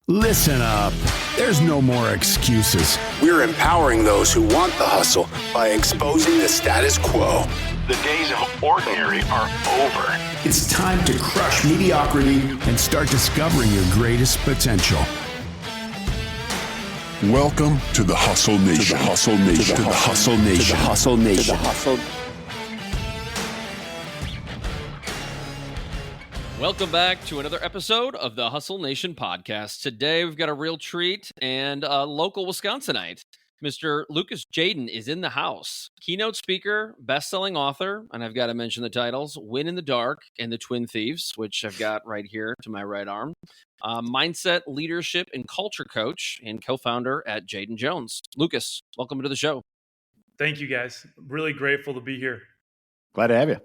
Listen up. There's no more excuses. We're empowering those who want the hustle by exposing the status quo. The days of ordinary are over. It's time to crush mediocrity and start discovering your greatest potential. Welcome to the Hustle Nation. To the Hustle Nation. To the Hustle Nation. To the Hustle Nation. To the Hustle. Welcome back to another episode of the Hustle Nation podcast. Today we've got a real treat and a local Wisconsinite. Mr. Lucas Jadin is in the house. Keynote speaker, best-selling author, and I've got to mention the titles, Win in the Dark and The Twin Thieves, which I've got right here to my right arm. Mindset, leadership, and culture coach and co-founder at Jaden Jones. Lucas, welcome to the show. Thank you, guys. Really grateful to be here. Glad to have you.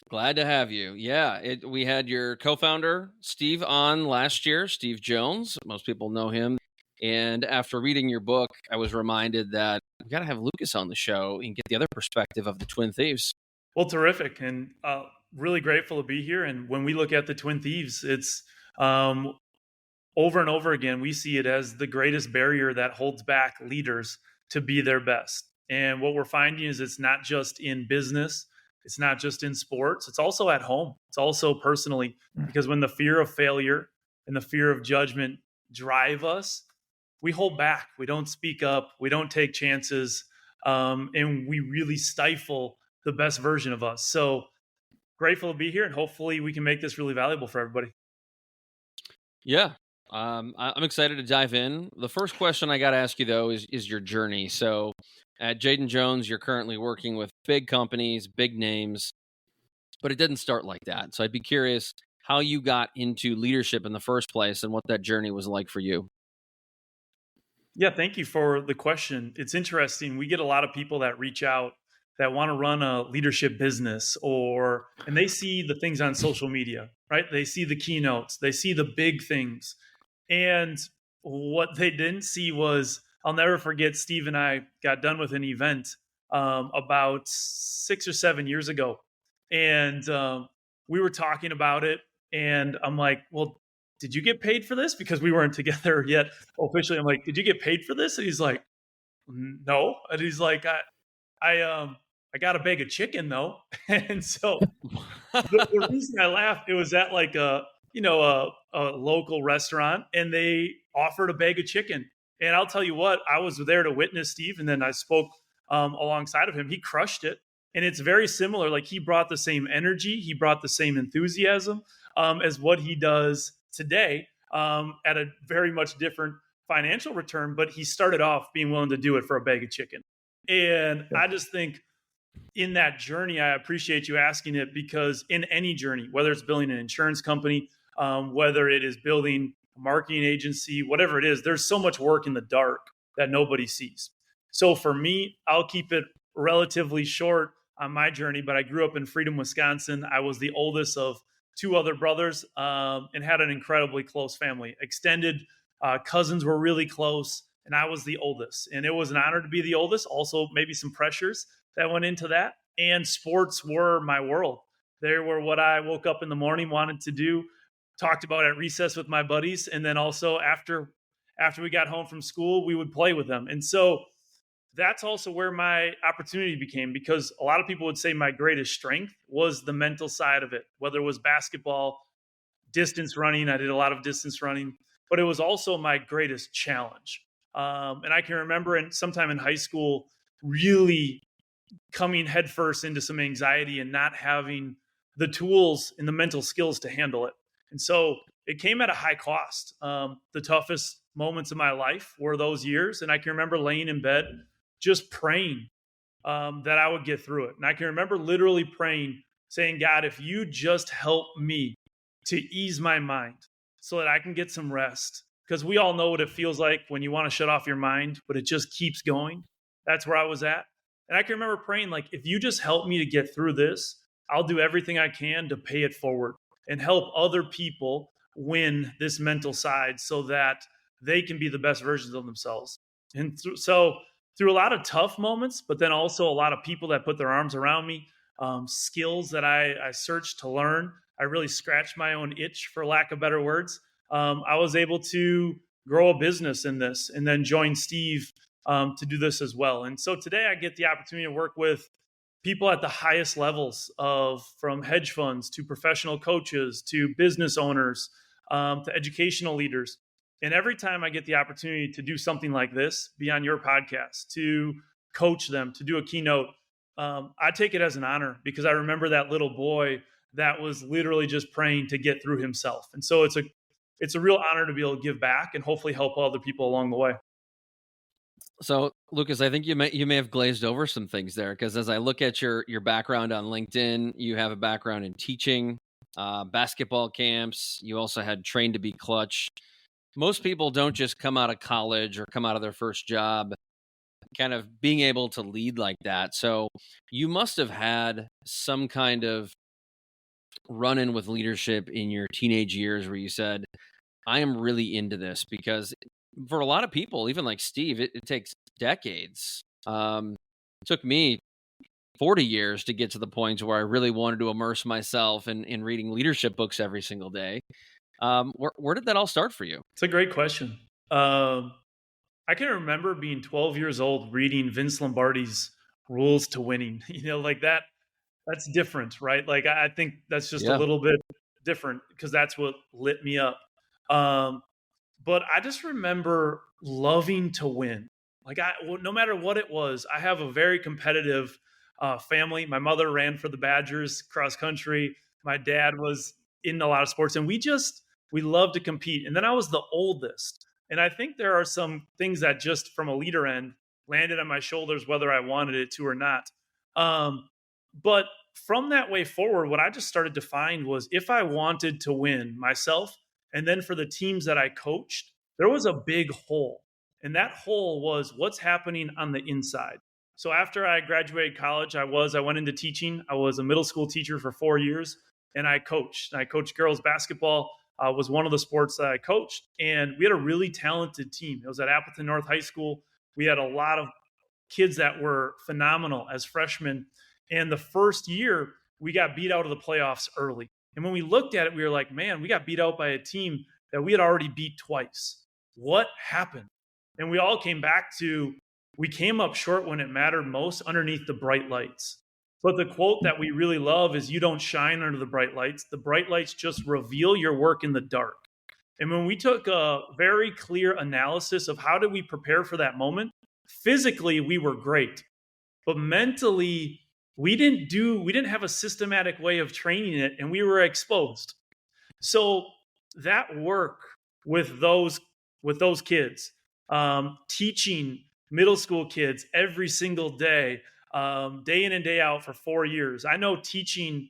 Glad to have you. Yeah, we had your co-founder, Steve, on last year, Steve Jones. Most people know him. And after reading your book, I was reminded that we got to have Lucas on the show and get the other perspective of the Twin Thieves. Well, terrific. And really grateful to be here. And when we look at the Twin Thieves, it's over and over again, we see it as the greatest barrier that holds back leaders to be their best. And what we're finding is it's not just in business. It's not just in sports. It's also at home. It's also personally, because when the fear of failure and the fear of judgment drive us, we hold back. We don't speak up. We don't take chances. And we really stifle the best version of us. So grateful to be here. And hopefully we can make this really valuable for everybody. Yeah. I'm excited to dive in. The first question I got to ask you, though, is your journey. So at Jaden Jones, you're currently working with big companies, big names, but it didn't start like that. So I'd be curious how you got into leadership in the first place and what that journey was like for you. Yeah, thank you for the question. It's interesting. We get a lot of people that reach out that want to run a leadership business and they see the things on social media, right? They see the keynotes, they see the big things. And what they didn't see was, I'll never forget, Steve and I got done with an event about 6 or 7 years ago. And we were talking about it. And I'm like, well, did you get paid for this? Because we weren't together yet officially. I'm like, did you get paid for this? And he's like, no. And he's like, I got a bag of chicken though. And so the reason I laughed, it was at like a local restaurant, and they offered a bag of chicken. And I'll tell you what, I was there to witness Steve, and then I spoke alongside of him. He crushed it. And it's very similar. Like, he brought the same energy. He brought the same enthusiasm as what he does today at a very much different financial return. But he started off being willing to do it for a bag of chicken. And I just think in that journey, I appreciate you asking it, because in any journey, whether it's building an insurance company, whether it is building a marketing agency, whatever it is, there's so much work in the dark that nobody sees. So for me, I'll keep it relatively short on my journey, but I grew up in Freedom, Wisconsin. I was the oldest of two other brothers and had an incredibly close family. Extended cousins were really close, and I was the oldest. And it was an honor to be the oldest. Also, maybe some pressures that went into that. And sports were my world. They were what I woke up in the morning, wanted to do, talked about at recess with my buddies. And then also after we got home from school, we would play with them. And so that's also where my opportunity became, because a lot of people would say my greatest strength was the mental side of it, whether it was basketball, distance running. I did a lot of distance running, but it was also my greatest challenge. And I can remember sometime in high school, really coming headfirst into some anxiety and not having the tools and the mental skills to handle it. And so it came at a high cost. The toughest moments of my life were those years. And I can remember laying in bed, just praying that I would get through it. And I can remember literally praying, saying, God, if you just help me to ease my mind so that I can get some rest. Because we all know what it feels like when you want to shut off your mind, but it just keeps going. That's where I was at. And I can remember praying, like, if you just help me to get through this, I'll do everything I can to pay it forward and help other people win this mental side so that they can be the best versions of themselves. And so through a lot of tough moments, but then also a lot of people that put their arms around me, skills that I searched to learn. I really scratched my own itch, for lack of better words. I was able to grow a business in this, and then join Steve to do this as well. And so today I get the opportunity to work with people at the highest levels of, from hedge funds to professional coaches to business owners to educational leaders. And every time I get the opportunity to do something like this, be on your podcast, to coach them, to do a keynote, I take it as an honor, because I remember that little boy that was literally just praying to get through himself. And so it's a real honor to be able to give back and hopefully help other people along the way. So, Lucas, I think you may have glazed over some things there, because as I look at your background on LinkedIn, you have a background in teaching, basketball camps. You also had trained to be clutch. Most people don't just come out of college or come out of their first job kind of being able to lead like that. So you must have had some kind of run-in with leadership in your teenage years where you said, I am really into this, because for a lot of people, even like Steve, it takes decades. It took me 40 years to get to the point where I really wanted to immerse myself in reading leadership books every single day. Where did that all start for you? It's a great question. I can remember being 12 years old reading Vince Lombardi's Rules to Winning. Like that's different, right? Like I think that's just a little bit different, because that's what lit me up. But I just remember loving to win. Like no matter what it was, I have a very competitive family. My mother ran for the Badgers cross country. My dad was in a lot of sports, and we loved to compete. And then I was the oldest. And I think there are some things that just from a leader end landed on my shoulders, whether I wanted it to or not. But from that way forward, what I just started to find was, if I wanted to win myself, and then for the teams that I coached, there was a big hole. And that hole was what's happening on the inside. So after I graduated college, I went into teaching. I was a middle school teacher for 4 years, and I coached. I coached girls basketball. Was one of the sports that I coached. And we had a really talented team. It was at Appleton North High School. We had a lot of kids that were phenomenal as freshmen. And the first year, we got beat out of the playoffs early. And when we looked at it, we were like, man, we got beat out by a team that we had already beat twice. What happened? And we all came back to, we came up short when it mattered most, underneath the bright lights. But the quote that we really love is, you don't shine under the bright lights. The bright lights just reveal your work in the dark. And when we took a very clear analysis of how did we prepare for that moment, physically, we were great. But mentally, we didn't have a systematic way of training it, and we were exposed. So that work with those kids, teaching middle school kids every single day, day in and day out for 4 years. I know teaching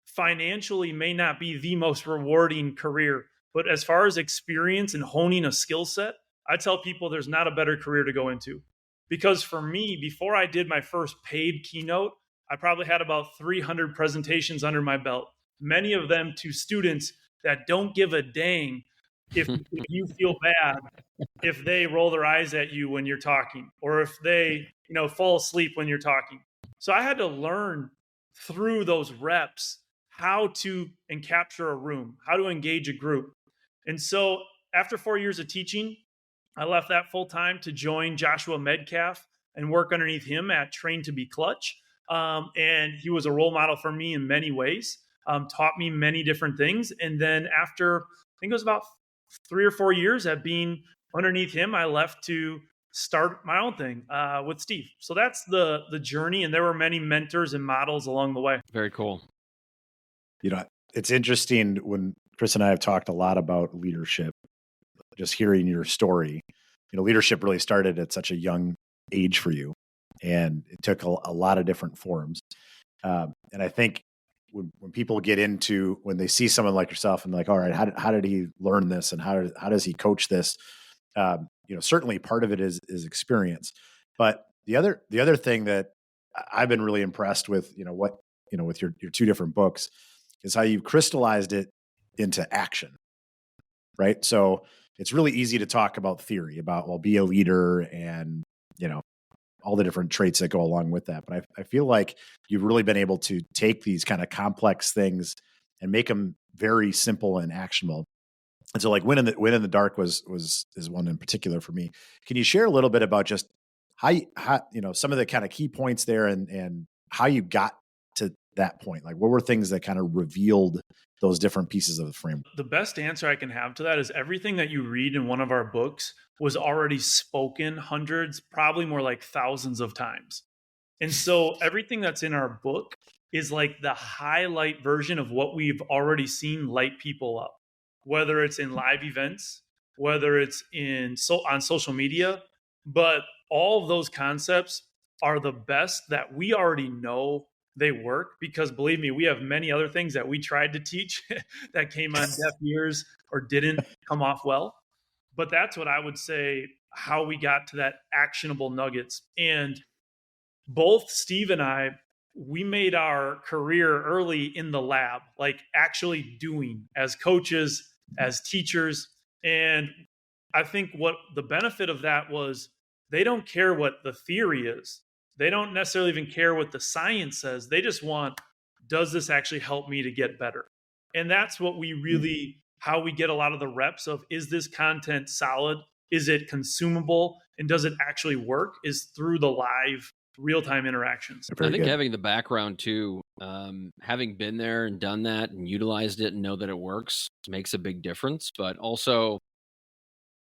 financially may not be the most rewarding career, but as far as experience and honing a skill set, I tell people there's not a better career to go into. Because for me, before I did my first paid keynote, I probably had about 300 presentations under my belt, many of them to students that don't give a dang if you feel bad, if they roll their eyes at you when you're talking, or if they, fall asleep when you're talking. So I had to learn through those reps how to capture a room, how to engage a group. And so after 4 years of teaching, I left that full time to join Joshua Medcalf and work underneath him at Train to Be Clutch. And he was a role model for me in many ways, taught me many different things. And then after, I think it was about 3 or 4 years at being underneath him, I left to start my own thing with Steve. So that's the journey. And there were many mentors and models along the way. Very cool. It's interesting when Chris and I have talked a lot about leadership, just hearing your story. Leadership really started at such a young age for you, and it took a lot of different forms. And I think when people get into, when they see someone like yourself and like, all right, how did he learn this, and how does he coach this? Certainly part of it is experience, but the other thing that I've been really impressed with, with your two different books, is how you've crystallized it into action, right? So it's really easy to talk about theory, about, well, be a leader and, all the different traits that go along with that. But I feel like you've really been able to take these kind of complex things and make them very simple and actionable. And so like Win in the Dark is one in particular for me. Can you share a little bit about just how some of the kind of key points there and how you got to that point? Like what were things that kind of revealed those different pieces of the framework? The best answer I can have to that is everything that you read in one of our books was already spoken hundreds, probably more like thousands of times. And so everything that's in our book is like the highlight version of what we've already seen light people up, whether it's in live events, whether it's on social media. But all of those concepts are the best that we already know they work, because believe me, we have many other things that we tried to teach that came on deaf ears or didn't come off well. But that's what I would say, how we got to that actionable nuggets. And both Steve and I, we made our career early in the lab, like actually doing as coaches, as teachers. And I think what the benefit of that was, they don't care what the theory is. They don't necessarily even care what the science says. They just want, does this actually help me to get better? And that's what we really, how we get a lot of the reps of, is this content solid? Is it consumable? And does it actually work? Is through the live real-time interactions. I think having the background too, having been there and done that and utilized it and know that it works makes a big difference. But also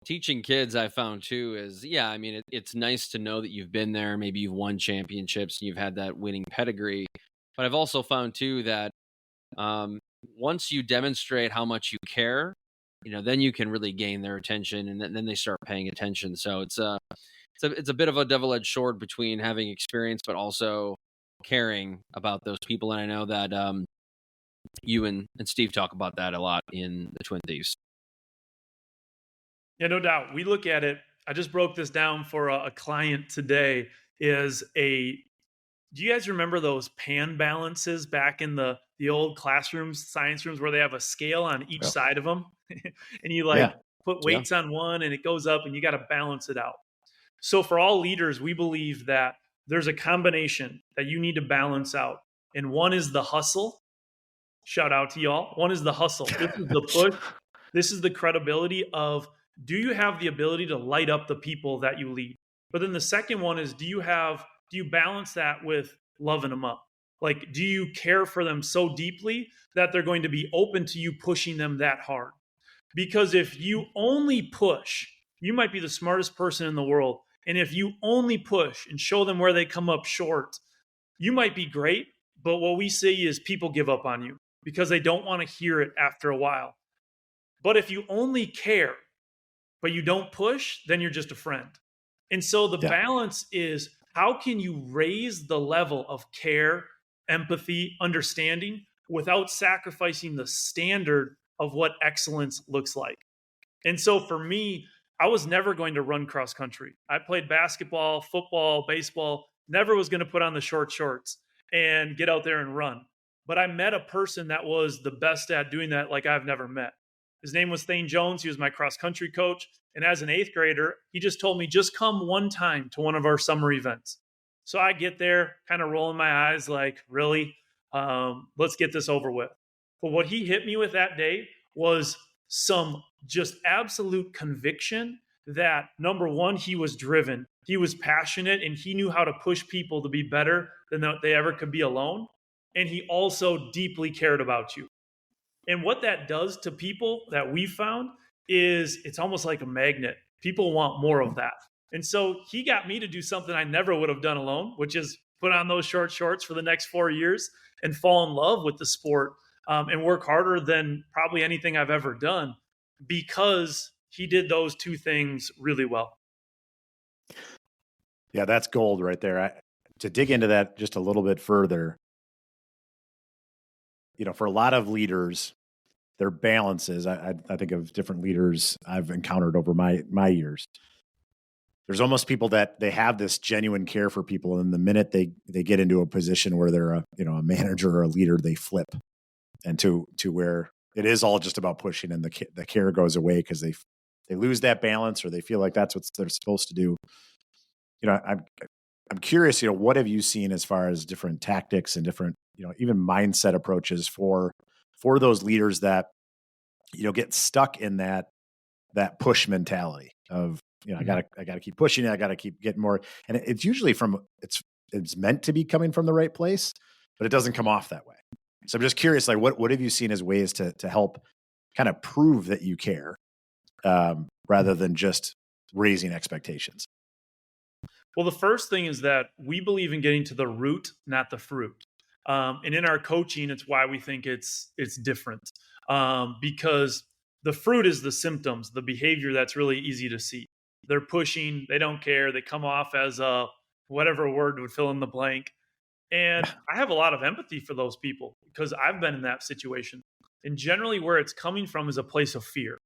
teaching kids, I found too, is, yeah, I mean, it's nice to know that you've been there. Maybe you've won championships and you've had that winning pedigree. But I've also found too that once you demonstrate how much you care, then you can really gain their attention, and then they start paying attention. So it's a bit of a double-edged sword between having experience but also caring about those people. And I know that you and Steve talk about that a lot in the Twin Thieves. Yeah, no doubt. We look at it. I just broke this down for a client today. Do you guys remember those pan balances back in the old classrooms, science rooms, where they have a scale on each side of them? And you put weights on one and it goes up and you got to balance it out. So for all leaders, we believe that there's a combination that you need to balance out. And one is the hustle. Shout out to y'all. One is the hustle. This is the push. This is the credibility of, do you have the ability to light up the people that you lead? But then the second one is, do you balance that with loving them up? Like, do you care for them so deeply that they're going to be open to you pushing them that hard? Because if you only push, you might be the smartest person in the world. And if you only push and show them where they come up short, you might be great. But what we see is people give up on you because they don't want to hear it after a while. But if you only care, but you don't push, then you're just a friend. And so the balance is, how can you raise the level of care, empathy, understanding without sacrificing the standard of what excellence looks like? And so for me, I was never going to run cross country. I played basketball, football, baseball, never was going to put on the short shorts and get out there and run. But I met a person that was the best at doing that like I've never met. His name was Thane Jones. He was my cross country coach. And as an 8th grader, he just told me, just come one time to one of our summer events. So I get there, kind of rolling my eyes like, really? Let's get this over with. But what he hit me with that day was some just absolute conviction that, number one, he was driven, he was passionate, and he knew how to push people to be better than they ever could be alone. And he also deeply cared about you. And what that does to people that we found is it's almost like a magnet. People want more of that. And so he got me to do something I never would have done alone, which is put on those short shorts for the next 4 years and fall in love with the sport and work harder than probably anything I've ever done, because he did those two things really well. Yeah, that's gold right there. To dig into that just a little bit further, for a lot of leaders, their balances, I think of different leaders I've encountered over my years. There's almost people that they have this genuine care for people, and the minute they get into a position where they're a manager or a leader, they flip, and to where it is all just about pushing, and the care goes away because they lose that balance, or they feel like that's what they're supposed to do. I'm curious, what have you seen as far as different tactics and different, even mindset approaches for those leaders that get stuck in that push mentality of, I gotta keep pushing it. I gotta keep getting more. And it's usually it's meant to be coming from the right place, but it doesn't come off that way. So I'm just curious, like what have you seen as ways to help kind of prove that you care, rather than just raising expectations? Well, the first thing is that we believe in getting to the root, not the fruit. And in our coaching, it's why we think it's different, because the fruit is the symptoms, the behavior that's really easy to see. They're pushing, they don't care, they come off as whatever word would fill in the blank. And I have a lot of empathy for those people because I've been in that situation. And generally, where it's coming from is a place of fear.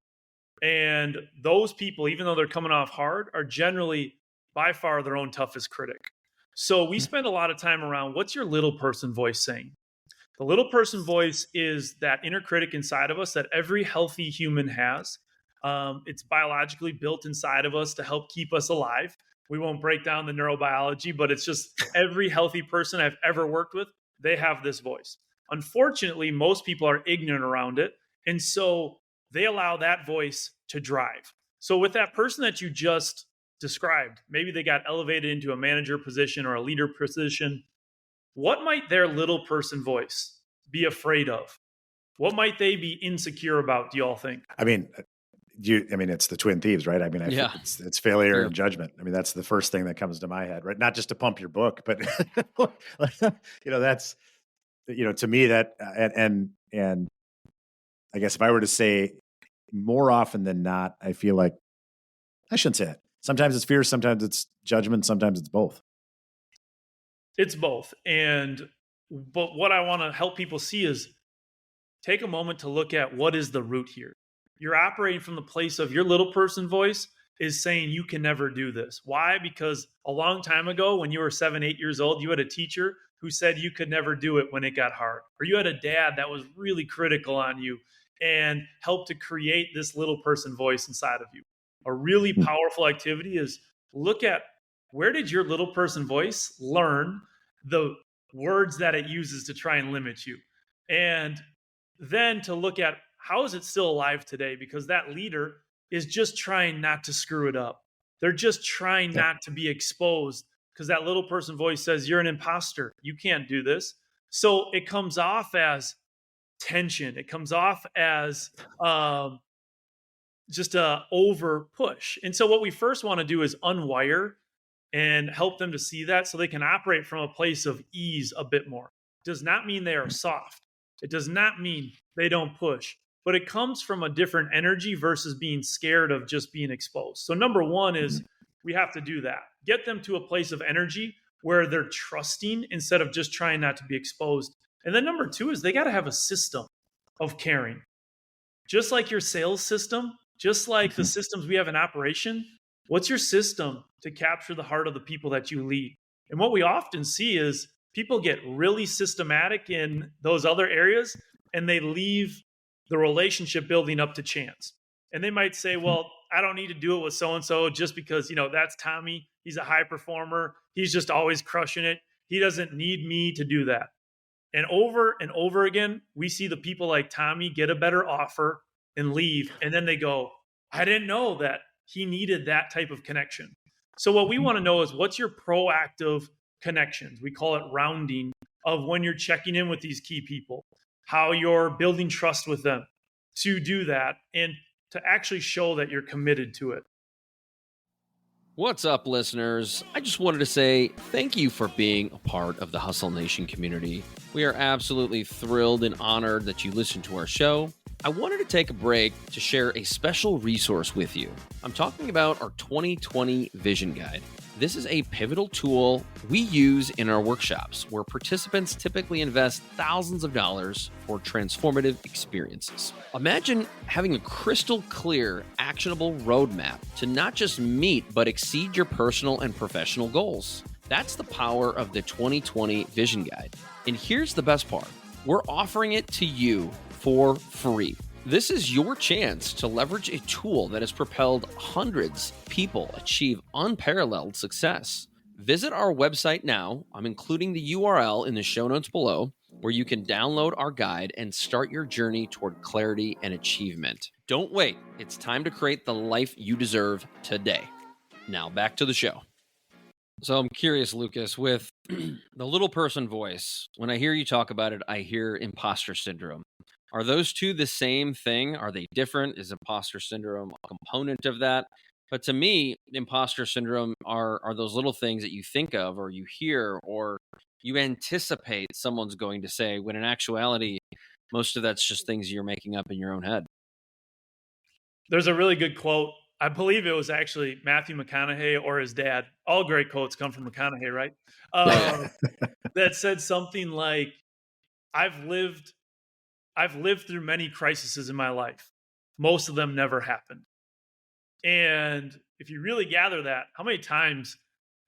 And those people, even though they're coming off hard, are generally by far their own toughest critic. So we spend a lot of time around what's your little person voice saying? The little person voice is that inner critic inside of us that every healthy human has. It's biologically built inside of us to help keep us alive. We won't break down the neurobiology, but it's just every healthy person I've ever worked with, they have this voice. Unfortunately, most people are ignorant around it. And so they allow that voice to drive. So with that person that you just described, maybe they got elevated into a manager position or a leader position. What might their little person voice be afraid of? What might they be insecure about, do you all think? I mean, it's the twin thieves, right? I mean, think it's failure and judgment. I mean, that's the first thing that comes to my head, right? Not just to pump your book, but that's, to me that, and I guess if I were to say more often than not, I feel like I shouldn't say it. Sometimes it's fear, sometimes it's judgment, sometimes it's both. It's both. But what I want to help people see is take a moment to look at what is the root here. You're operating from the place of your little person voice is saying you can never do this. Why? Because a long time ago, when you were 7, 8 years old, you had a teacher who said you could never do it when it got hard. Or you had a dad that was really critical on you and helped to create this little person voice inside of you. A really powerful activity is look at where did your little person voice learn the words that it uses to try and limit you? And then to look at how is it still alive today? Because that leader is just trying not to screw it up. They're just trying not to be exposed because that little person voice says, you're an imposter. You can't do this. So it comes off as tension. It comes off as just a over push. And so what we first want to do is unwire and help them to see that so they can operate from a place of ease a bit more. Does not mean they are soft. It does not mean they don't push, but it comes from a different energy versus being scared of just being exposed. So number one is we have to do that. Get them to a place of energy where they're trusting instead of just trying not to be exposed. And then number two is they got to have a system of caring. Just like your sales system, just like the systems we have in operation, what's your system to capture the heart of the people that you lead? And what we often see is people get really systematic in those other areas and they leave the relationship building up to chance. And they might say, well, I don't need to do it with so-and-so just because, that's Tommy. He's a high performer. He's just always crushing it. He doesn't need me to do that. And over again, we see the people like Tommy get a better offer and leave. And then they go, I didn't know that he needed that type of connection. So what we want to know is what's your proactive connections? We call it rounding of when you're checking in with these key people, how you're building trust with them to do that and to actually show that you're committed to it. What's up, listeners? I just wanted to say thank you for being a part of the Hustle Nation community. We are absolutely thrilled and honored that you listen to our show. I wanted to take a break to share a special resource with you. I'm talking about our 2020 Vision Guide. This is a pivotal tool we use in our workshops where participants typically invest thousands of dollars for transformative experiences. Imagine having a crystal clear, actionable roadmap to not just meet, but exceed your personal and professional goals. That's the power of the 2020 Vision Guide. And here's the best part. We're offering it to you for free. This is your chance to leverage a tool that has propelled hundreds of people achieve unparalleled success. Visit our website now. I'm including the URL in the show notes below where you can download our guide and start your journey toward clarity and achievement. Don't wait. It's time to create the life you deserve today. Now back to the show. So I'm curious, Lucas, with the little person voice, when I hear you talk about it, I hear imposter syndrome. Are those two the same thing? Are they different? Is imposter syndrome a component of that? But to me, imposter syndrome are those little things that you think of or you hear or you anticipate someone's going to say, when in actuality, most of that's just things you're making up in your own head. There's a really good quote. I believe it was actually Matthew McConaughey or his dad. All great quotes come from McConaughey, right? That said something like, I've lived through many crises in my life. Most of them never happened. And if you really gather that, how many times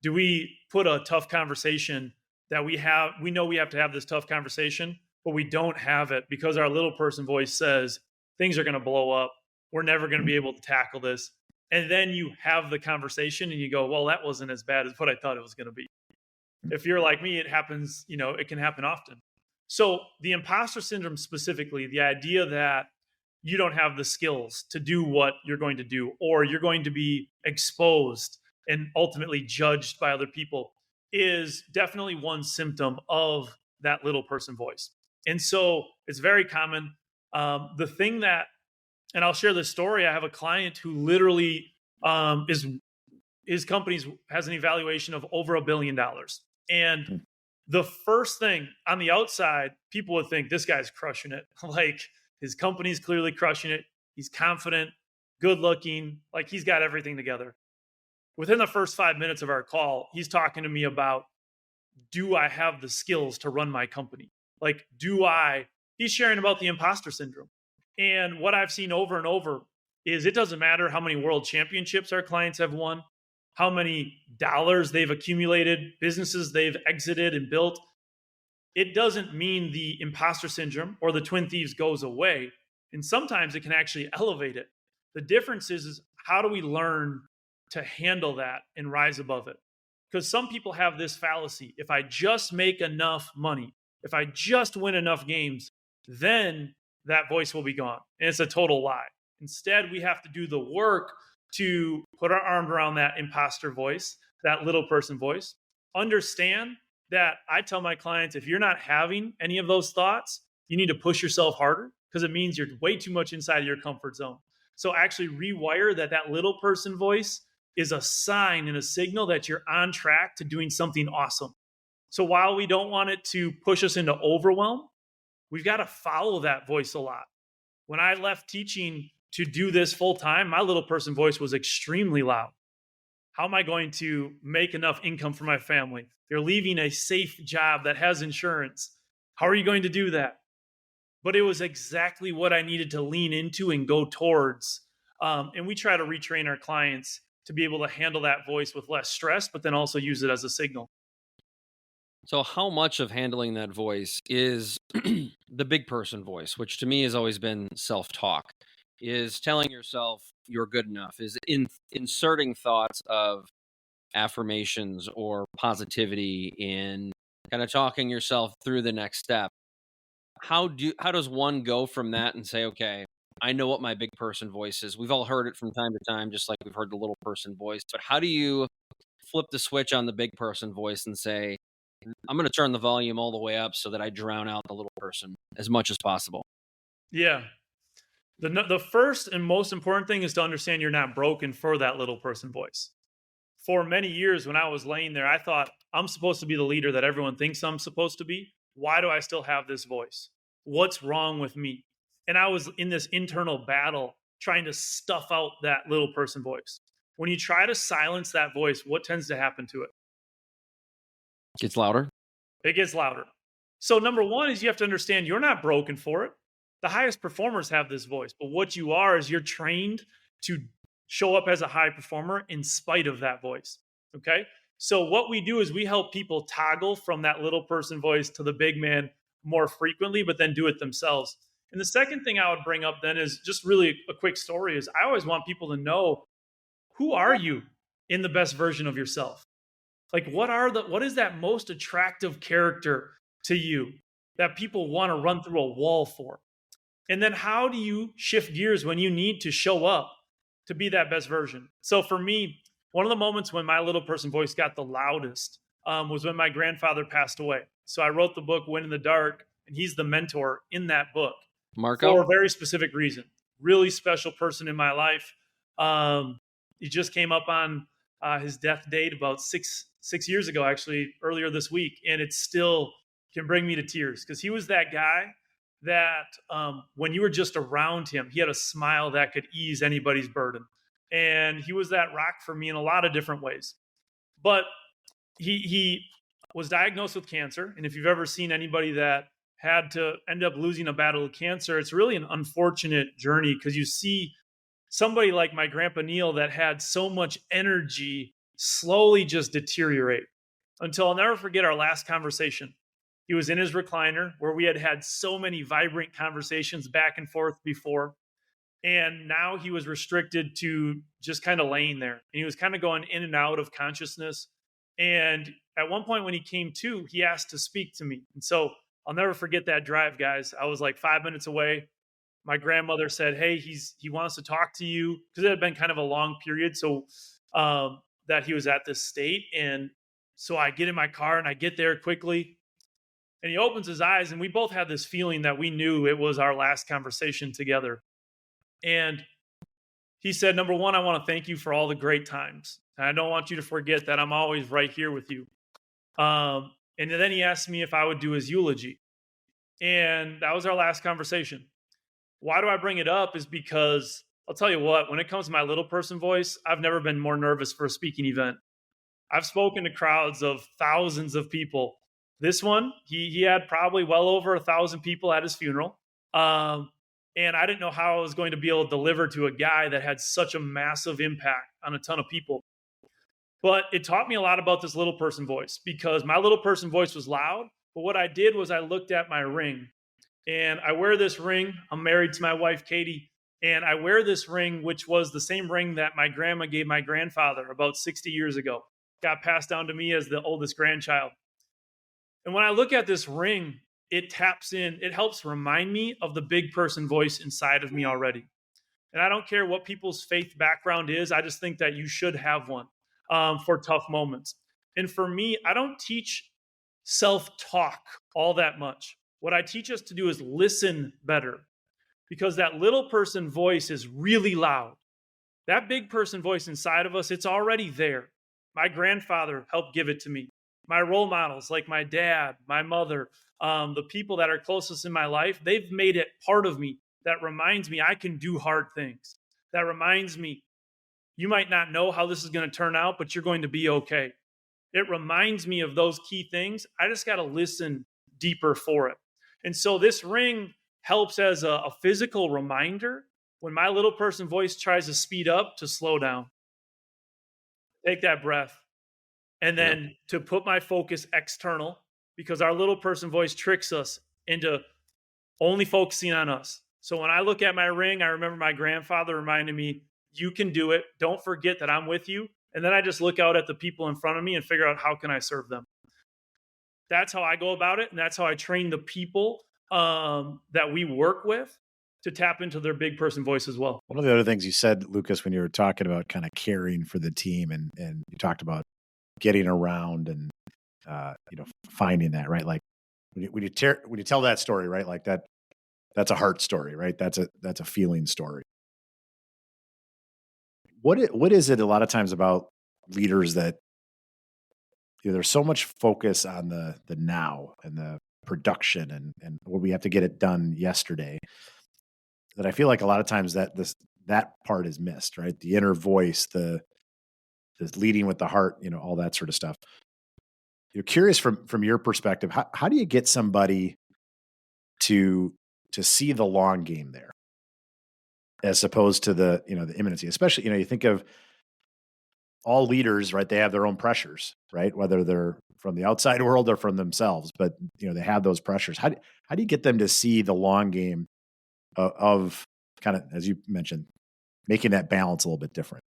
do we put a tough conversation that we know we have to have this tough conversation, but we don't have it because our little person voice says things are going to blow up. We're never going to be able to tackle this. And then you have the conversation and you go, well, that wasn't as bad as what I thought it was going to be. If you're like me, it happens, it can happen often. So the imposter syndrome specifically, the idea that you don't have the skills to do what you're going to do, or you're going to be exposed and ultimately judged by other people, is definitely one symptom of that little person voice. And so it's very common. The thing that, and I'll share this story. I have a client who literally his company has an evaluation of over $1 billion. And the first thing on the outside, people would think this guy's crushing it. Like his company's clearly crushing it. He's confident, good looking, like he's got everything together. Within the first 5 minutes of our call, he's talking to me about, do I have the skills to run my company? Like, he's sharing about the imposter syndrome. And what I've seen over and over is it doesn't matter how many world championships our clients have won, how many dollars they've accumulated, businesses they've exited and built. It doesn't mean the imposter syndrome or the twin thieves goes away. And sometimes it can actually elevate it. The difference is how do we learn to handle that and rise above it? Because some people have this fallacy. If I just make enough money, if I just win enough games, then that voice will be gone. And it's a total lie. Instead, we have to do the work to put our arm around that imposter voice, that little person voice. Understand that I tell my clients, if you're not having any of those thoughts, you need to push yourself harder because it means you're way too much inside of your comfort zone. So actually rewire that little person voice is a sign and a signal that you're on track to doing something awesome. So while we don't want it to push us into overwhelm, we've got to follow that voice a lot. When I left teaching to do this full time, my little person voice was extremely loud. How am I going to make enough income for my family? You're leaving a safe job that has insurance. How are you going to do that? But it was exactly what I needed to lean into and go towards. And we try to retrain our clients to be able to handle that voice with less stress, but then also use it as a signal. So how much of handling that voice is the big person voice, which to me has always been self-talk, is telling yourself you're good enough, is inserting thoughts of affirmations or positivity in kind of talking yourself through the next step. How does one go from that and say, okay, I know what my big person voice is. We've all heard it from time to time, just like we've heard the little person voice. But how do you flip the switch on the big person voice and say, I'm going to turn the volume all the way up so that I drown out the little person as much as possible? Yeah. The first and most important thing is to understand you're not broken for that little person voice. For many years when I was laying there, I thought I'm supposed to be the leader that everyone thinks I'm supposed to be. Why do I still have this voice? What's wrong with me? And I was in this internal battle trying to stuff out that little person voice. When you try to silence that voice, what tends to happen to it? Gets louder. It gets louder. So number one is you have to understand you're not broken for it. The highest performers have this voice, but what you are is you're trained to show up as a high performer in spite of that voice. Okay. So what we do is we help people toggle from that little person voice to the big man more frequently, but then do it themselves. And the second thing I would bring up then is just really a quick story is I always want people to know, who are you in the best version of yourself? Like what is that most attractive character to you? that people want to run through a wall for? And then how do you shift gears when you need to show up to be that best version? So for me, one of the moments when my little person voice got the loudest was when my grandfather passed away. So I wrote the book Win in the Dark, and he's the mentor in that book Marco? for a very specific reason. Really special person in my life. He just came up on his death date about six years ago, actually, earlier this week, and it still can bring me to tears because he was that guy that when you were just around him, he had a smile that could ease anybody's burden. And he was that rock for me in a lot of different ways. But he was diagnosed with cancer. And if you've ever seen anybody that had to end up losing a battle with cancer, it's really an unfortunate journey because you see somebody like my grandpa Neil that had so much energy slowly just deteriorate until I'll never forget our last conversation. He was in his recliner where we had had so many vibrant conversations back and forth before. And now he was restricted to just kind of laying there. And he was kind of going in and out of consciousness. And at one point when he came to, he asked to speak to me. And so I'll never forget that drive, guys. I was like 5 minutes away. My grandmother said, "Hey, he wants to talk to you," because it had been kind of a long period. So that he was at this state. And so I get in my car and I get there quickly. And he opens his eyes, and we both had this feeling that we knew it was our last conversation together. And he said, "Number one, I want to thank you for all the great times. And I don't want you to forget that I'm always right here with you." And then he asked me if I would do his eulogy. And that was our last conversation. Why do I bring it up is because I'll tell you what, when it comes to my little person voice, I've never been more nervous for a speaking event. I've spoken to crowds of thousands of people. This one, he had probably well over 1,000 people at his funeral. And I didn't know how I was going to be able to deliver to a guy that had such a massive impact on a ton of people. But it taught me a lot about this little person voice because my little person voice was loud. But what I did was I looked at my ring, and I wear this ring. I'm married to my wife, Katie, and I wear this ring, which was the same ring that my grandma gave my grandfather about 60 years ago. Got passed down to me as the oldest grandchild. And when I look at this ring, it taps in, it helps remind me of the big person voice inside of me already. And I don't care what people's faith background is. I just think that you should have one for tough moments. And for me, I don't teach self-talk all that much. What I teach us to do is listen better because that little person voice is really loud. That big person voice inside of us, it's already there. My grandfather helped give it to me. My role models, like my dad, my mother, the people that are closest in my life, they've made it part of me that reminds me I can do hard things. That reminds me, you might not know how this is going to turn out, but you're going to be okay. It reminds me of those key things. I just got to listen deeper for it. And so this ring helps as a physical reminder when my little person voice tries to speed up to slow down. Take that breath. And then to put my focus external, because our little person voice tricks us into only focusing on us. So when I look at my ring, I remember my grandfather reminded me, you can do it. Don't forget that I'm with you. And then I just look out at the people in front of me and figure out how can I serve them. That's how I go about it. And that's how I train the people that we work with to tap into their big person voice as well. One of the other things you said, Lucas, when you were talking about kind of caring for the team and you talked about getting around and, finding that, right? Like when you tell that story, right? Like that's a heart story, right? That's a feeling story. What is it a lot of times about leaders that there's so much focus on the now and the production and what we have to get it done yesterday that I feel like a lot of times that part is missed, right? The inner voice, the leading with the heart, all that sort of stuff. You're curious from your perspective, how do you get somebody to see the long game there as opposed to the imminency, especially, you think of all leaders, right? They have their own pressures, right? Whether they're from the outside world or from themselves, but they have those pressures. How do you get them to see the long game of kind of, as you mentioned, making that balance a little bit different?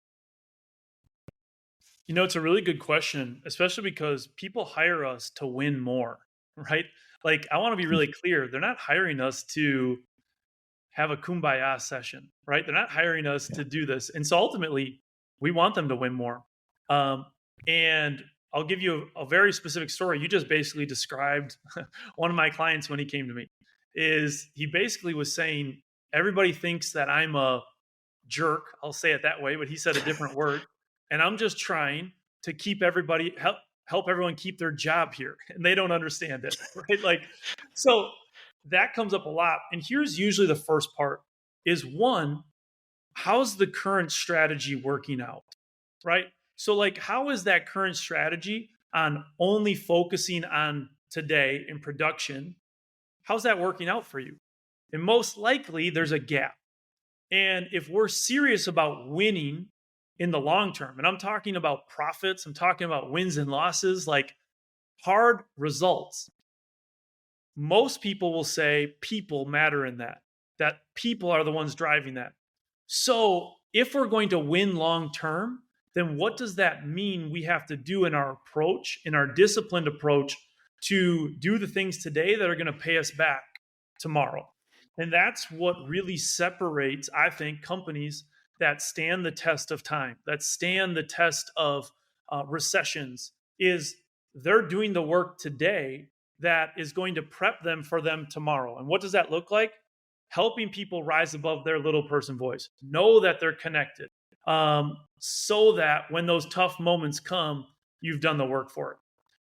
It's a really good question, especially because people hire us to win more, right? Like, I want to be really clear. They're not hiring us to have a kumbaya session, right? They're not hiring us to do this. And so ultimately, we want them to win more. And I'll give you a very specific story. You just basically described one of my clients when he came to me. Is he basically was saying, everybody thinks that I'm a jerk. I'll say it that way, but he said a different word. And I'm just trying to keep everybody, help everyone keep their job here. And they don't understand it, right? Like, so that comes up a lot. And here's usually the first part is, one, how's the current strategy working out, right? So like, how is that current strategy on only focusing on today in production? How's that working out for you? And most likely there's a gap. And if we're serious about winning in the long term, and I'm talking about profits, I'm talking about wins and losses, like hard results, most people will say people matter in that people are the ones driving that. So if we're going to win long term, then what does that mean we have to do in our approach, in our disciplined approach, to do the things today that are going to pay us back tomorrow? And that's what really separates, I think, companies that stand the test of time, that stand the test of recessions, is they're doing the work today that is going to prep them for them tomorrow. And what does that look like? Helping people rise above their little person voice, know that they're connected, so that when those tough moments come, you've done the work for it.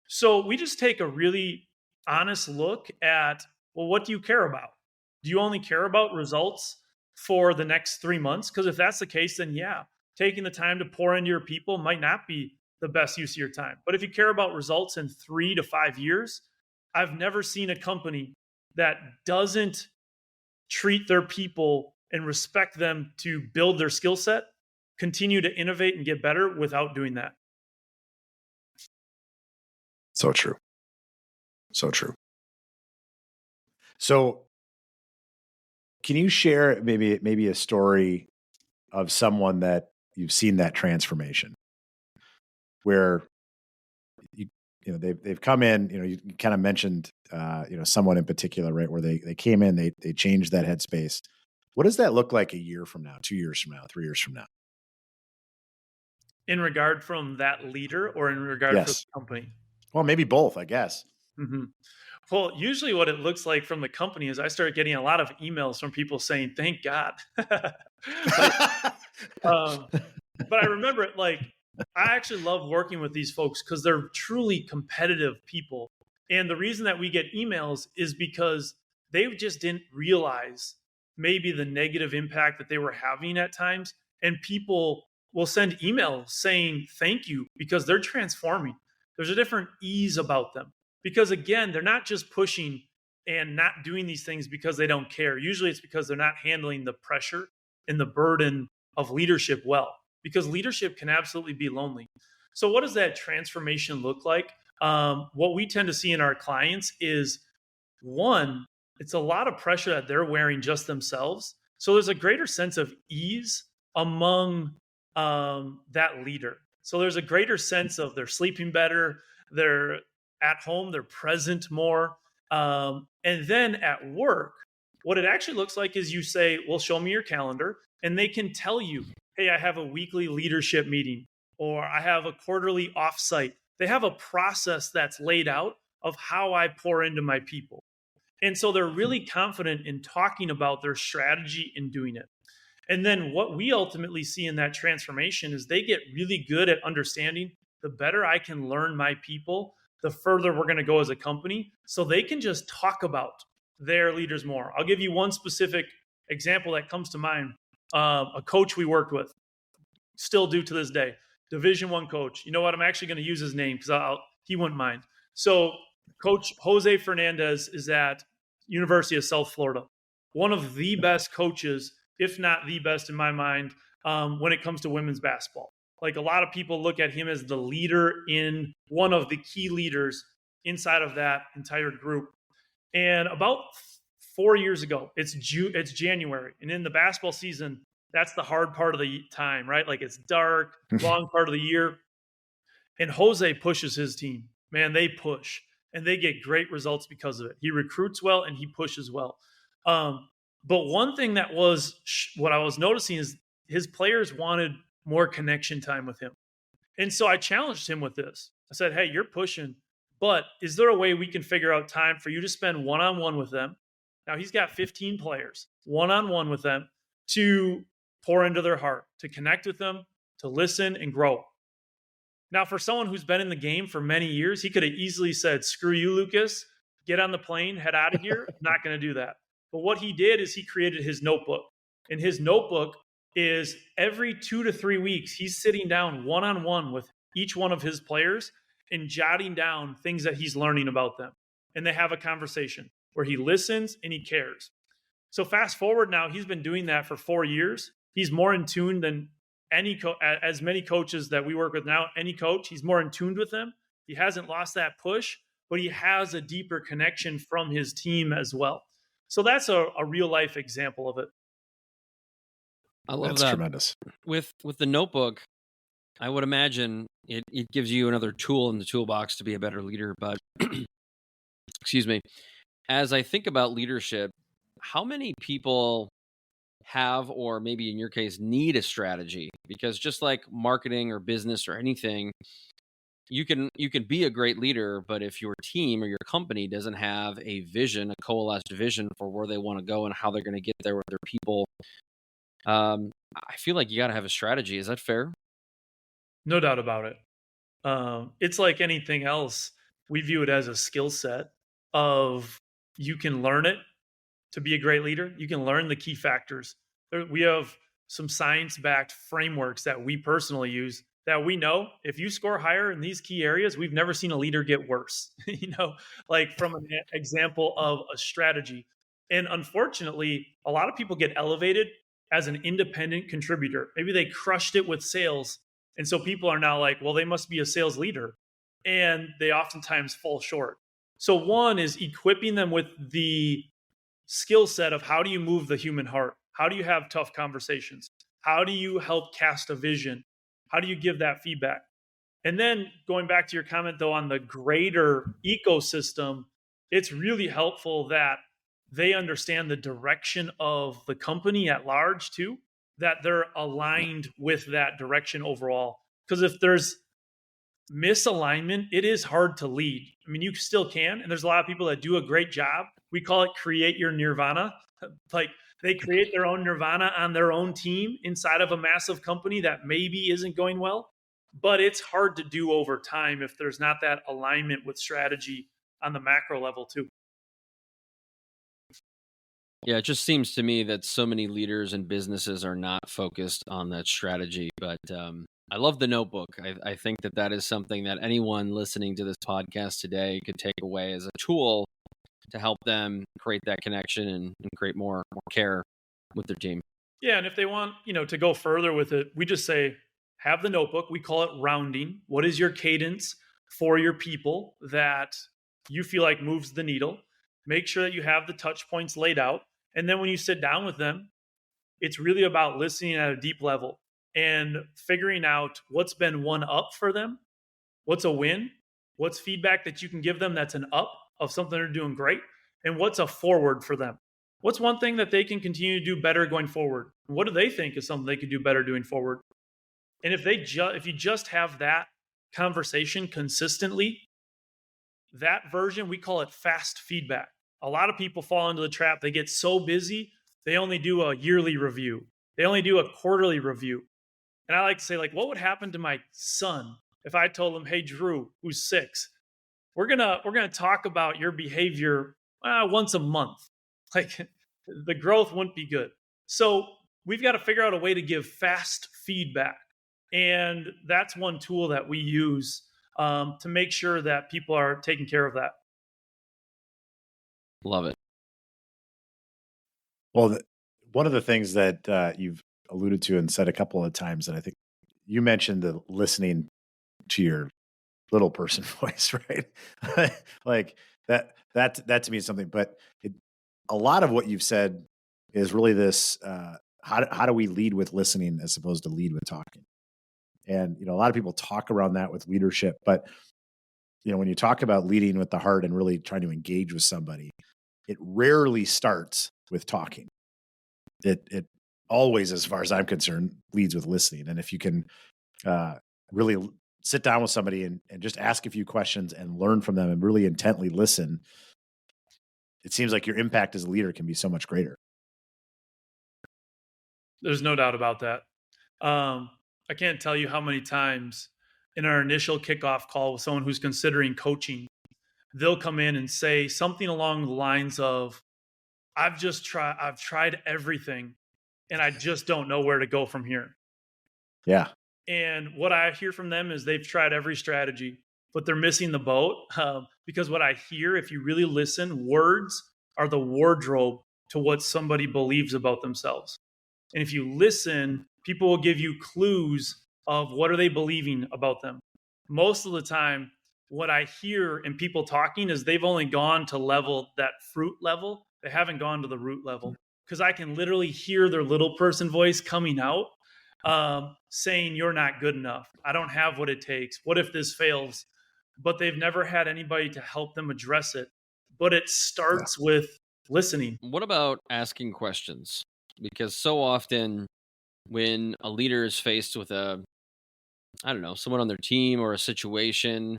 So we just take a really honest look at, well, what do you care about? Do you only care about results for the next 3 months? Because if that's the case, then yeah, taking the time to pour into your people might not be the best use of your time. But if you care about results in 3 to 5 years, I've never seen a company that doesn't treat their people and respect them to build their skill set, continue to innovate and get better without doing that. So true. So true. So can you share maybe a story of someone that you've seen that transformation, where they've come in, you kind of mentioned someone in particular, right, where they came in, they changed that headspace. What does that look like a year from now, 2 years from now, 3 years from now? In regard from that leader or in regard for the company? Well, maybe both, I guess. Mm-hmm. Well, usually what it looks like from the company is I start getting a lot of emails from people saying, thank God. But I remember it, like, I actually love working with these folks because they're truly competitive people. And the reason that we get emails is because they just didn't realize maybe the negative impact that they were having at times. And people will send emails saying thank you because they're transforming. There's a different ease about them. Because again, they're not just pushing and not doing these things because they don't care. Usually it's because they're not handling the pressure and the burden of leadership well. Because leadership can absolutely be lonely. So what does that transformation look like? What we tend to see in our clients is, one, it's a lot of pressure that they're wearing just themselves. So there's a greater sense of ease among that leader. So there's a greater sense of they're sleeping better, they're at home, they're present more. And then at work, what it actually looks like is you say, well, show me your calendar. And they can tell you, hey, I have a weekly leadership meeting, or I have a quarterly offsite. They have a process that's laid out of how I pour into my people. And so they're really confident in talking about their strategy and doing it. And then what we ultimately see in that transformation is they get really good at understanding the better I can learn my people, the further we're going to go as a company. So they can just talk about their leaders more. I'll give you one specific example that comes to mind. A coach we worked with, still do to this day, Division I coach. You know what? I'm actually going to use his name because he wouldn't mind. So Coach Jose Fernandez is at University of South Florida. One of the best coaches, if not the best in my mind, when it comes to women's basketball. Like, a lot of people look at him as the leader, in one of the key leaders inside of that entire group. And about 4 years ago, it's January. And in the basketball season, that's the hard part of the time, right? Like, it's dark, long part of the year. And Jose pushes his team. Man, they push. and they get great results because of it. He recruits well and he pushes well. But one thing that was what I was noticing is his players wanted more connection time with him. And so I challenged him with this. I said, hey, you're pushing, but is there a way we can figure out time for you to spend one-on-one with them? Now he's got 15 players, one-on-one with them, to pour into their heart, to connect with them, to listen and grow. Now, for someone who's been in the game for many years, he could have easily said, screw you, Lucas, get on the plane, head out of here. Not going to do that. But what he did is he created his notebook. And his notebook is every 2 to 3 weeks, he's sitting down one-on-one with each one of his players and jotting down things that he's learning about them. And they have a conversation where he listens and he cares. So fast forward now, he's been doing that for 4 years. He's more in tune than as many coaches that we work with now, any coach, he's more in tune with them. He hasn't lost that push, but he has a deeper connection from his team as well. So that's a real life example of it. I love That's that. tremendous. With the notebook, I would imagine it gives you another tool in the toolbox to be a better leader. But excuse me, as I think about leadership, how many people have, or maybe in your case, need a strategy? Because just like marketing or business or anything, you can be a great leader, but if your team or your company doesn't have a vision, a coalesced vision for where they want to go and how they're going to get there with their people, I feel like you got to have a strategy. Is that fair? No doubt about it. It's like anything else. We view it as a skill set of you can learn it to be a great leader. You can learn the key factors. We have some science-backed frameworks that we personally use that we know if you score higher in these key areas, we've never seen a leader get worse, like from an example of a strategy. And unfortunately, a lot of people get elevated as an independent contributor. Maybe they crushed it with sales. And so people are now like, well, they must be a sales leader. And they oftentimes fall short. So one is equipping them with the skill set of how do you move the human heart? How do you have tough conversations? How do you help cast a vision? How do you give that feedback? And then going back to your comment, though, on the greater ecosystem, it's really helpful that they understand the direction of the company at large, too, that they're aligned with that direction overall. Because if there's misalignment, it is hard to lead. I mean, you still can. And there's a lot of people that do a great job. We call it create your nirvana. Like they create their own nirvana on their own team inside of a massive company that maybe isn't going well. But it's hard to do over time if there's not that alignment with strategy on the macro level too. Yeah, it just seems to me that so many leaders and businesses are not focused on that strategy. But I love the notebook. I think that is something that anyone listening to this podcast today could take away as a tool to help them create that connection and create more care with their team. Yeah, and if they want, to go further with it, we just say, have the notebook. We call it rounding. What is your cadence for your people that you feel like moves the needle? Make sure that you have the touch points laid out. And then when you sit down with them, it's really about listening at a deep level and figuring out what's been one up for them, what's a win, what's feedback that you can give them that's an up of something they're doing great, and what's a forward for them. What's one thing that they can continue to do better going forward? What do they think is something they could do better doing forward? And if you just have that conversation consistently, that version, we call it fast feedback. A lot of people fall into the trap. They get so busy, they only do a yearly review. They only do a quarterly review. And I like to say, like, what would happen to my son if I told him, hey, Drew, who's 6, we're gonna talk about your behavior once a month. Like, the growth wouldn't be good. So we've got to figure out a way to give fast feedback. And that's one tool that we use to make sure that people are taking care of that. Love it. Well, one of the things that you've alluded to and said a couple of times, and I think you mentioned the listening to your little person voice, right? Like that to me is something, but a lot of what you've said is really this, how do we lead with listening as opposed to lead with talking? And, a lot of people talk around that with leadership, but when you talk about leading with the heart and really trying to engage with somebody, it rarely starts with talking. It always, as far as I'm concerned, leads with listening. And if you can really sit down with somebody and just ask a few questions and learn from them and really intently listen, it seems like your impact as a leader can be so much greater. There's no doubt about that. I can't tell you how many times in our initial kickoff call with someone who's considering coaching, they'll come in and say something along the lines of, I've tried everything and I just don't know where to go from here. Yeah. And what I hear from them is they've tried every strategy, but they're missing the boat. Because what I hear, if you really listen, words are the wardrobe to what somebody believes about themselves. And if you listen, people will give you clues of what are they believing about them. Most of the time, what I hear in people talking is they've only gone to that fruit level. They haven't gone to the root level, because I can literally hear their little person voice coming out, saying, you're not good enough. I don't have what it takes. What if this fails? But they've never had anybody to help them address it. But it starts with listening. What about asking questions? Because so often when a leader is faced with someone on their team or a situation,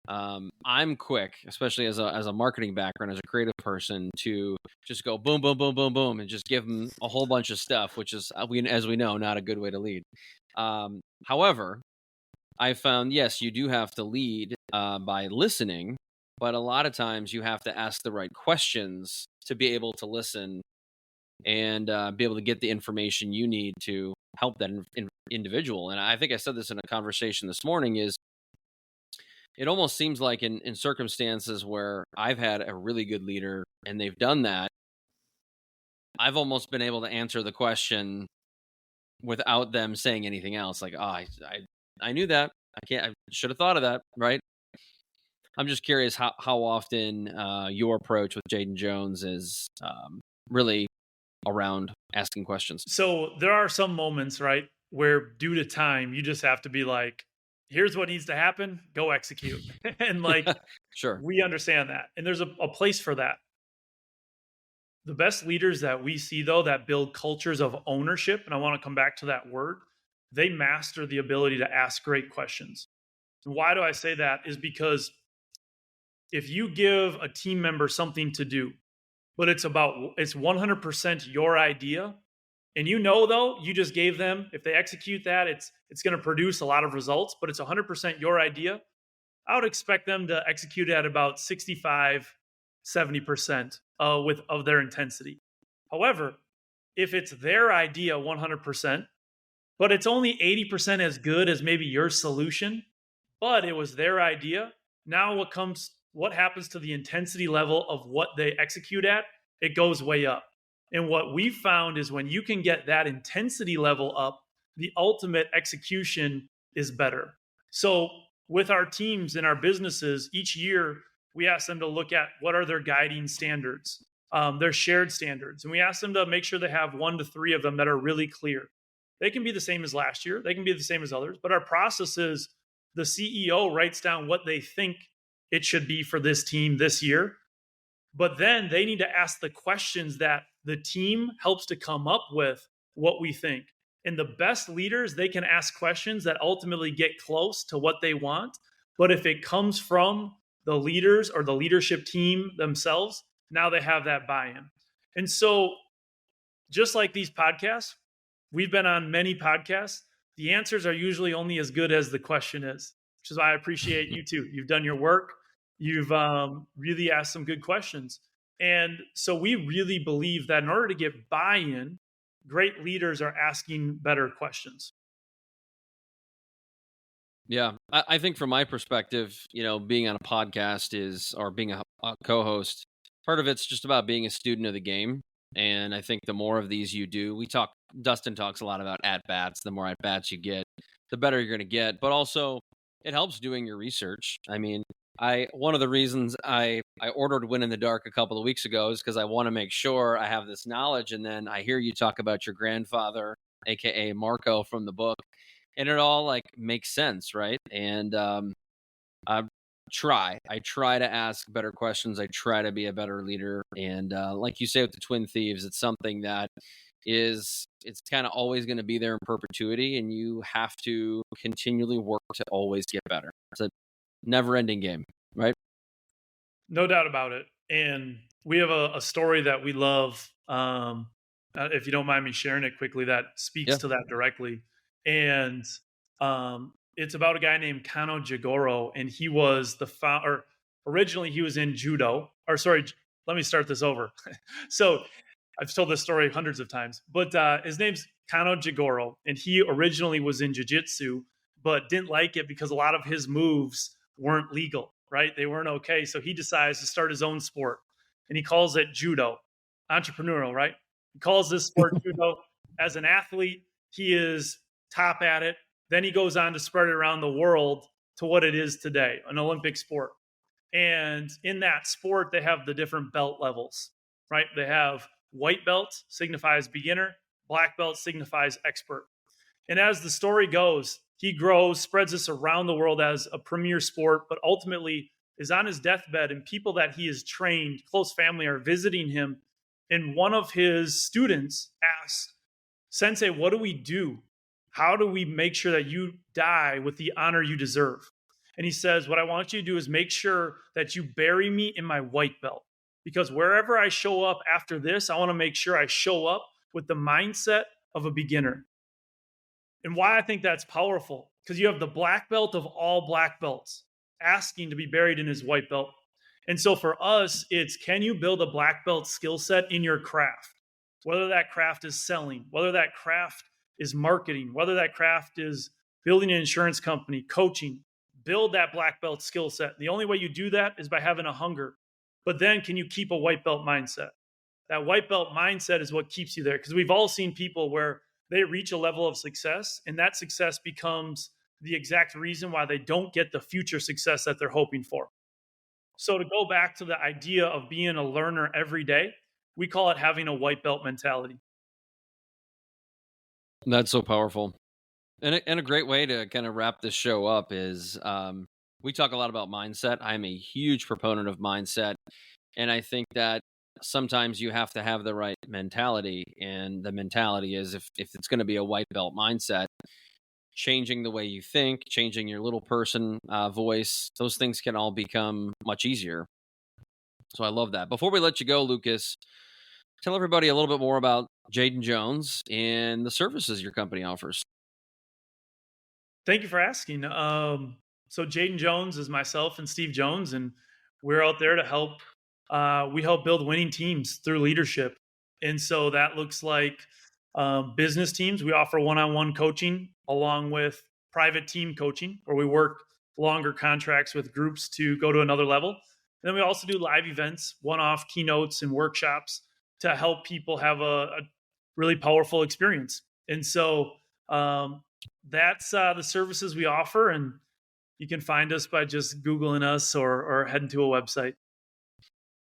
I'm quick, especially as a marketing background, as a creative person, to just go boom, boom, boom, boom, boom, and just give them a whole bunch of stuff, which is, as we know, not a good way to lead. However, I found, yes, you do have to lead by listening, but a lot of times you have to ask the right questions to be able to listen and be able to get the information you need to help that individual. And I think I said this in a conversation this morning, is it almost seems like in circumstances where I've had a really good leader and they've done that, I've almost been able to answer the question without them saying anything else. Like, I knew that. I should have thought of that, right? I'm just curious how often your approach with Jaden Jones is really around asking questions. So there are some moments, right, where due to time, you just have to be like, here's what needs to happen, go execute. And like, Sure. we understand that. And there's a place for that. The best leaders that we see, though, that build cultures of ownership, and I want to come back to that word, they master the ability to ask great questions. And why do I say that? Is because if you give a team member something to do, but it's 100% your idea, and though, you just gave them, if they execute that, it's going to produce a lot of results, but it's 100% your idea, I would expect them to execute at about 65, 70% of their intensity. However, if it's their idea 100%, but it's only 80% as good as maybe your solution, but it was their idea, now what happens to the intensity level of what they execute at? It goes way up. And what we've found is when you can get that intensity level up, the ultimate execution is better. So with our teams and our businesses, each year we ask them to look at what are their guiding standards, their shared standards. And we ask them to make sure they have 1 to 3 of them that are really clear. They can be the same as last year. They can be the same as others. But our process is the CEO writes down what they think it should be for this team this year. But then they need to ask the questions that the team helps to come up with what we think. And the best leaders, they can ask questions that ultimately get close to what they want. But if it comes from the leaders or the leadership team themselves, now they have that buy-in. And so just like these podcasts, we've been on many podcasts. The answers are usually only as good as the question is, which is why I appreciate you too. You've done your work. You've really asked some good questions. And so we really believe that in order to get buy-in, great leaders are asking better questions. Yeah, I think from my perspective, being on a podcast or being a co-host, part of it's just about being a student of the game. And I think the more of these you do, Dustin talks a lot about at-bats. The more at-bats you get, the better you're going to get. But also, it helps doing your research. I mean, one of the reasons I ordered Win in the Dark a couple of weeks ago is because I want to make sure I have this knowledge. And then I hear you talk about your grandfather, aka Marco, from the book, and it all makes sense, right? And I try to ask better questions. I try to be a better leader. And like you say with the Twin Thieves, it's something that it's kind of always going to be there in perpetuity, and you have to continually work to always get better. It's a never ending game, right? No doubt about it. And we have a story that we love. If you don't mind me sharing it quickly, that speaks Yeah. to that directly. And it's about a guy named Kano Jigoro, and he was the founder. Originally, he was in judo. Or sorry, let me start this over. So I've told this story hundreds of times, but his name's Kano Jigoro, and he originally was in jiu-jitsu, but didn't like it because a lot of his moves weren't legal, right? They weren't okay. So he decides to start his own sport, and he calls it judo. Entrepreneurial, right? He calls this sport judo. As an athlete, he is top at it. Then he goes on to spread it around the world to what it is today, an Olympic sport. And in that sport, they have the different belt levels, right? They have white belt signifies beginner, black belt signifies expert. And as the story goes, he grows, spreads this around the world as a premier sport, but ultimately is on his deathbed, and people that he has trained, close family, are visiting him. And one of his students asks, Sensei, what do we do? How do we make sure that you die with the honor you deserve? And he says, what I want you to do is make sure that you bury me in my white belt. Because wherever I show up after this, I want to make sure I show up with the mindset of a beginner. And why I think that's powerful, because you have the black belt of all black belts asking to be buried in his white belt. And so for us, it's, can you build a black belt skill set in your craft? Whether that craft is selling, whether that craft is marketing, whether that craft is building an insurance company, coaching, build that black belt skill set. The only way you do that is by having a hunger. But then can you keep a white belt mindset? That white belt mindset is what keeps you there, because we've all seen people where they reach a level of success, and that success becomes the exact reason why they don't get the future success that they're hoping for. So to go back to the idea of being a learner every day, we call it having a white belt mentality. That's so powerful. And a great way to kind of wrap this show up is we talk a lot about mindset. I'm a huge proponent of mindset. And I think that sometimes you have to have the right mentality. And the mentality is, if it's going to be a white belt mindset, changing the way you think, changing your little person voice, those things can all become much easier. So I love that. Before we let you go, Lucas, tell everybody a little bit more about Jadin Jones and the services your company offers. Thank you for asking. So Jaden Jones is myself and Steve Jones, and we're out there to help. We help build winning teams through leadership. And so that looks like business teams. We offer one-on-one coaching along with private team coaching, where we work longer contracts with groups to go to another level. And then we also do live events, one-off keynotes and workshops to help people have a really powerful experience. And so that's the services we offer. And you can find us by just Googling us or heading to a website.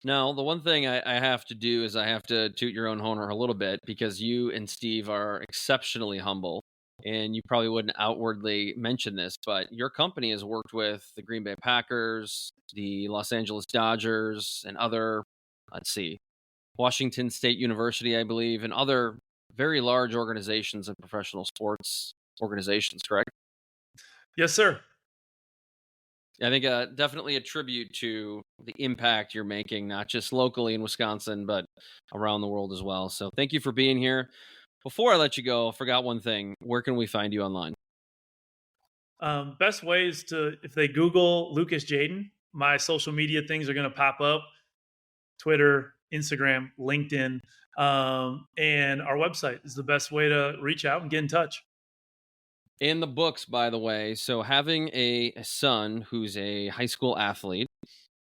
Now, the one thing I have to do is I have to toot your own horn a little bit, because you and Steve are exceptionally humble, and you probably wouldn't outwardly mention this, but your company has worked with the Green Bay Packers, the Los Angeles Dodgers, and other, Washington State University, I believe, and other very large organizations and professional sports organizations, correct? Yes, sir. I think definitely a tribute to the impact you're making, not just locally in Wisconsin, but around the world as well. So thank you for being here. Before I let you go, I forgot one thing. Where can we find you online? Best way is if they Google Lucas Jadin, my social media things are going to pop up: Twitter, Instagram, LinkedIn, and our website is the best way to reach out and get in touch. In the books, by the way, so having a son who's a high school athlete,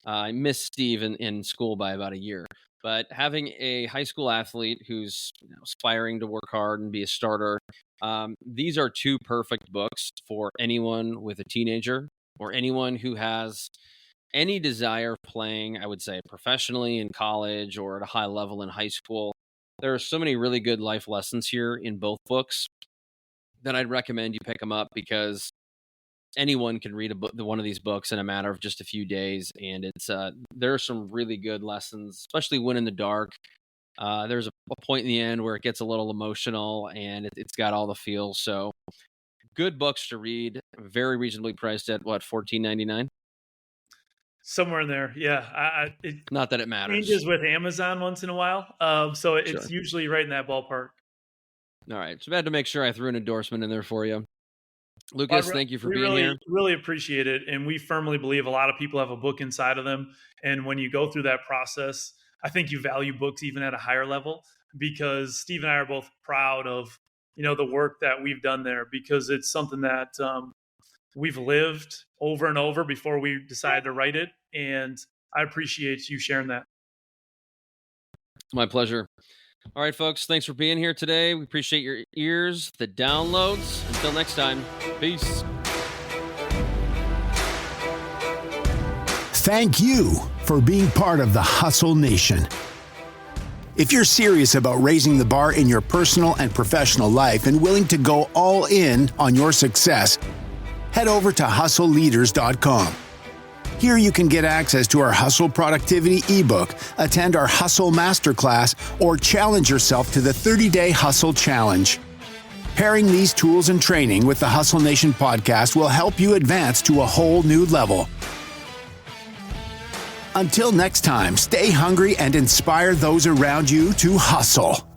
I missed Steve in school by about a year, but having a high school athlete who's aspiring to work hard and be a starter, these are two perfect books for anyone with a teenager or anyone who has any desire of playing, I would say, professionally in college or at a high level in high school. There are so many really good life lessons here in both books that I'd recommend you pick them up, because anyone can read one of these books in a matter of just a few days. And it's there are some really good lessons, especially when in the dark. There's a point in the end where it gets a little emotional, and it's got all the feels. So good books to read, very reasonably priced at what, $14.99? Somewhere in there. Yeah. It Not that it matters. changes with Amazon once in a while. So it's usually right in that ballpark. All right. So I had to make sure I threw an endorsement in there for you. Lucas, thank you for being here. Really appreciate it. And we firmly believe a lot of people have a book inside of them. And when you go through that process, I think you value books even at a higher level, because Steve and I are both proud of, the work that we've done there, because it's something that we've lived over and over before we decided to write it. And I appreciate you sharing that. My pleasure. All right, folks, thanks for being here today. We appreciate your ears, the downloads. Until next time, peace. Thank you for being part of the Hustle Nation. If you're serious about raising the bar in your personal and professional life and willing to go all in on your success, head over to hustleleaders.com. Here you can get access to our Hustle Productivity ebook, attend our Hustle Masterclass, or challenge yourself to the 30-day Hustle Challenge. Pairing these tools and training with the Hustle Nation podcast will help you advance to a whole new level. Until next time, stay hungry and inspire those around you to hustle.